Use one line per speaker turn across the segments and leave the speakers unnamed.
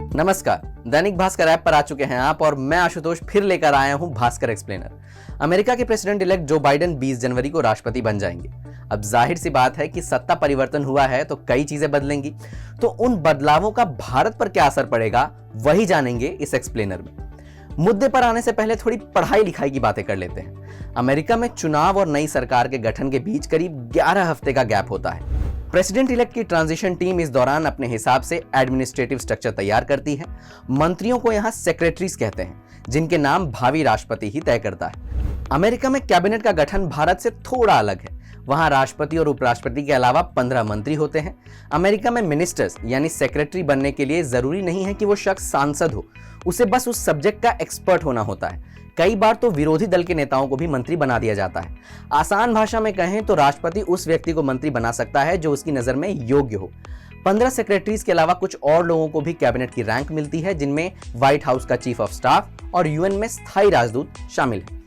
नमस्कार, दैनिक भास्कर ऐप पर आ चुके हैं आप और मैं आशुतोष फिर लेकर आया हूं भास्कर एक्सप्लेनर। अमेरिका के प्रेसिडेंट इलेक्ट जो बाइडेन 20 जनवरी को राष्ट्रपति बन जाएंगे। अब जाहिर सी बात है कि सत्ता परिवर्तन हुआ है तो कई चीजें बदलेंगी, तो उन बदलावों का भारत पर क्या असर पड़ेगा वही जानेंगे इस एक्सप्लेनर में। मुद्दे पर आने से पहले थोड़ी पढ़ाई लिखाई की बातें कर लेते हैं। अमेरिका में चुनाव और नई सरकार के गठन के बीच करीब 11 हफ्ते का गैप होता है। प्रेसिडेंट इलेक्ट की ट्रांजिशन टीम इस दौरान अपने हिसाब से एडमिनिस्ट्रेटिव स्ट्रक्चर तैयार करती है। मंत्रियों को यहाँ सेक्रेटरीज कहते हैं, जिनके नाम भावी राष्ट्रपति ही तय करता है। अमेरिका में कैबिनेट का गठन भारत से थोड़ा अलग है। वहां राष्ट्रपति और उपराष्ट्रपति के अलावा 15 मंत्री होते हैं। अमेरिका में मिनिस्टर्स यानी सेक्रेटरी बनने के लिए जरूरी नहीं है कि वो शख्स सांसद हो, उसे बस उस सब्जेक्ट का एक्सपर्ट होना होता है। कई बार तो विरोधी दल के नेताओं को भी मंत्री बना दिया जाता है। आसान भाषा में कहें तो राष्ट्रपति उस व्यक्ति को मंत्री बना सकता है जो उसकी नजर में योग्य हो। 15 सेक्रेटरीज के अलावा कुछ और लोगों को भी कैबिनेट की रैंक मिलती है, जिनमें व्हाइट हाउस का चीफ ऑफ स्टाफ और यूएन में स्थायी राजदूत शामिल है।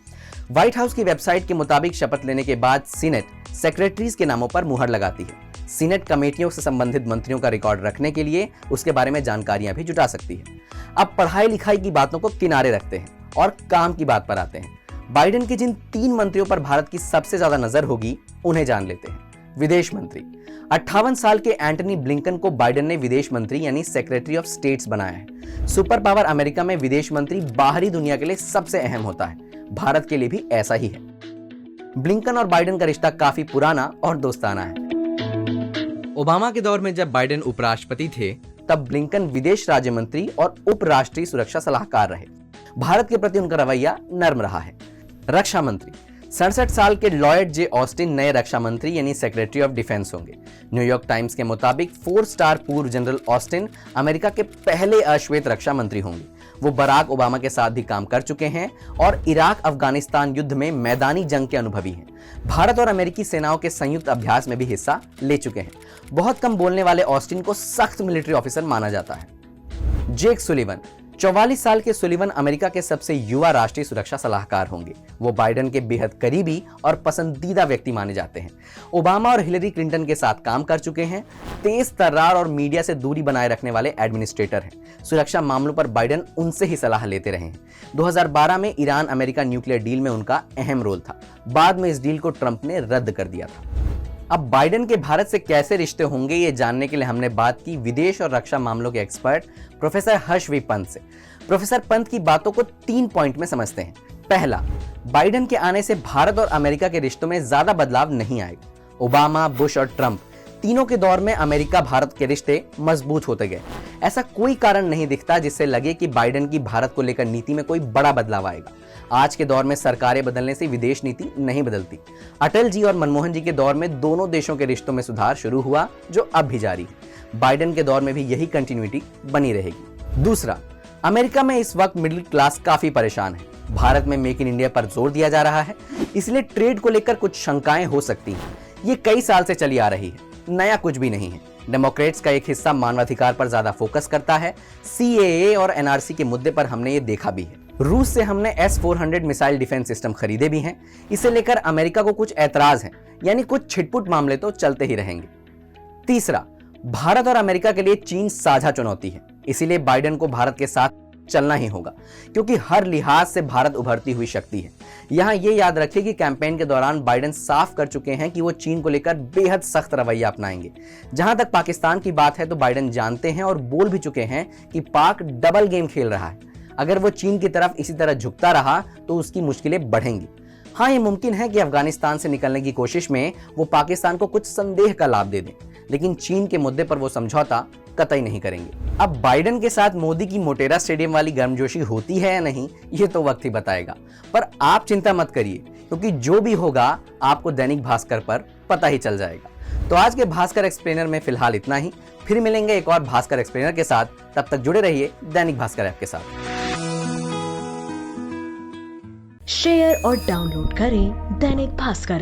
व्हाइट हाउस की वेबसाइट के मुताबिक शपथ लेने के बाद सीनेट सेक्रेटरीज के नामों पर मुहर लगाती है। सीनेट कमेटियों से संबंधित मंत्रियों का रिकॉर्ड रखने के लिए उसके बारे में जानकारियां भी जुटा सकती है। अब पढ़ाई लिखाई की बातों को किनारे रखते हैं और काम की बात पर आते हैं। बाइडेन के जिन 3 मंत्रियों पर भारत की सबसे ज्यादा नजर होगी उन्हें जान लेते हैं। विदेश मंत्री 58 साल के एंटनी ब्लिंकन को बाइडेन ने विदेश मंत्री यानी सेक्रेटरी ऑफ स्टेट्स बनाया है। सुपर पावर अमेरिका में विदेश मंत्री बाहरी दुनिया के लिए सबसे अहम होता है। भारत के लिए भी ऐसा ही है। ब्लिंकन और बाइडेन का रिश्ता काफी पुराना और दोस्ताना है। ओबामा के दौर में जब बाइडेन उपराष्ट्रपति थे तब ब्लिंकन विदेश राज्य मंत्री और उप राष्ट्रीय सुरक्षा सलाहकार रहे। भारत के प्रति उनका रवैया नर्म रहा है। रक्षा मंत्री 67 साल के लॉयड जे ऑस्टिन नए रक्षा मंत्री यानी सेक्रेटरी ऑफ डिफेंस होंगे। न्यूयॉर्क टाइम्स के मुताबिक 4 स्टार पूर्व जनरल ऑस्टिन अमेरिका के पहले अश्वेत रक्षा मंत्री होंगे। वो बराक ओबामा के साथ भी काम कर चुके हैं और इराक अफगानिस्तान युद्ध में मैदानी जंग के अनुभवी हैं। भारत और अमेरिकी सेनाओं के संयुक्त अभ्यास में भी हिस्सा ले चुके हैं। बहुत कम बोलने वाले ऑस्टिन को सख्त मिलिट्री ऑफिसर माना जाता है। जेक सुलिवन 44 साल के सुलिवन अमेरिका के सबसे युवा राष्ट्रीय सुरक्षा सलाहकार होंगे। वो बाइडेन के बेहद करीबी और पसंदीदा व्यक्ति माने जाते हैं। ओबामा और हिलरी क्लिंटन के साथ काम कर चुके हैं। तेज तर्रार और मीडिया से दूरी बनाए रखने वाले एडमिनिस्ट्रेटर हैं। सुरक्षा मामलों पर बाइडेन उनसे ही सलाह लेते रहे हैं। 2012 में ईरान अमेरिका न्यूक्लियर डील में उनका अहम रोल था। बाद में इस डील को ट्रंप ने रद्द कर दिया था। अब बाइडेन के भारत से कैसे रिश्ते होंगे ये जानने के लिए हमने बात की विदेश और रक्षा मामलों के expert professor Harsh V Pant से। प्रोफेसर पंत की बातों को 3 पॉइंट में समझते हैं। पहला, बाइडेन के आने से भारत और अमेरिका के रिश्तों में ज्यादा बदलाव नहीं आएगा। ओबामा, बुश और ट्रंप तीनों के दौर में अमेरिका भारत के रिश्ते मजबूत होते गए। ऐसा कोई कारण नहीं दिखता जिससे लगे कि बाइडेन की भारत को लेकर नीति में कोई बड़ा बदलाव आएगा। आज के दौर में सरकारें बदलने से विदेश नीति नहीं बदलती। अटल जी और मनमोहन जी के दौर में दोनों देशों के रिश्तों में सुधार शुरू हुआ, जो अब भी जारी है। बाइडेन के दौर में भी यही कंटिन्यूटी बनी रहेगी। दूसरा, अमेरिका में इस वक्त मिडिल क्लास काफी परेशान है। भारत में मेक इन इंडिया पर जोर दिया जा रहा है, इसलिए ट्रेड को लेकर कुछ शंकाएं हो सकती हैं। ये कई साल से चली आ रही है, नया कुछ भी नहीं है। डेमोक्रेट्स का एक हिस्सा मानवाधिकार पर ज्यादा फोकस करता है। CAA और NRC के मुद्दे पर हमने ये देखा भी है। रूस से हमने S-400 मिसाइल डिफेंस सिस्टम खरीदे भी हैं। इसे लेकर अमेरिका को कुछ ऐतराज हैं, यानी कुछ छिटपुट मामले तो चलते ही रहेंगे। तीसरा, भारत और अमेरिका के लिए चीन साझा चुनौती है, इसीलिए बाइडेन को भारत के साथ चलना ही होगा, क्योंकि हर लिहाज से भारत उभरती हुई शक्ति है। यहां ये याद रखिए कि कैंपेन के दौरान बाइडेन साफ कर चुके हैं कि वो चीन को लेकर बेहद सख्त रवैया अपनाएंगे। जहां तक पाकिस्तान की बात है तो बाइडेन जानते हैं और बोल भी चुके हैं कि पाक डबल गेम खेल रहा है। अगर वो चीन की तरफ इसी तरह झुकता रहा तो उसकी मुश्किलें बढ़ेंगी। हाँ, ये मुमकिन है कि अफगानिस्तान से निकलने की कोशिश में वो पाकिस्तान को कुछ संदेह का लाभ दे दें, लेकिन चीन के मुद्दे पर वो समझौता कतई नहीं करेंगे। अब बाइडेन के साथ मोदी की मोटेरा स्टेडियम वाली गर्मजोशी होती है या नहीं, ये तो वक्त ही बताएगा। पर आप चिंता मत करिए, क्योंकि जो भी होगा आपको दैनिक भास्कर पर पता ही चल जाएगा। तो आज के भास्कर एक्सप्लेनर में फिलहाल इतना ही। फिर मिलेंगे एक और भास्कर एक्सप्लेनर के साथ। तब तक जुड़े रहिए दैनिक भास्कर ऐप के साथ।
शेयर और डाउनलोड करें दैनिक भास्कर ऐप।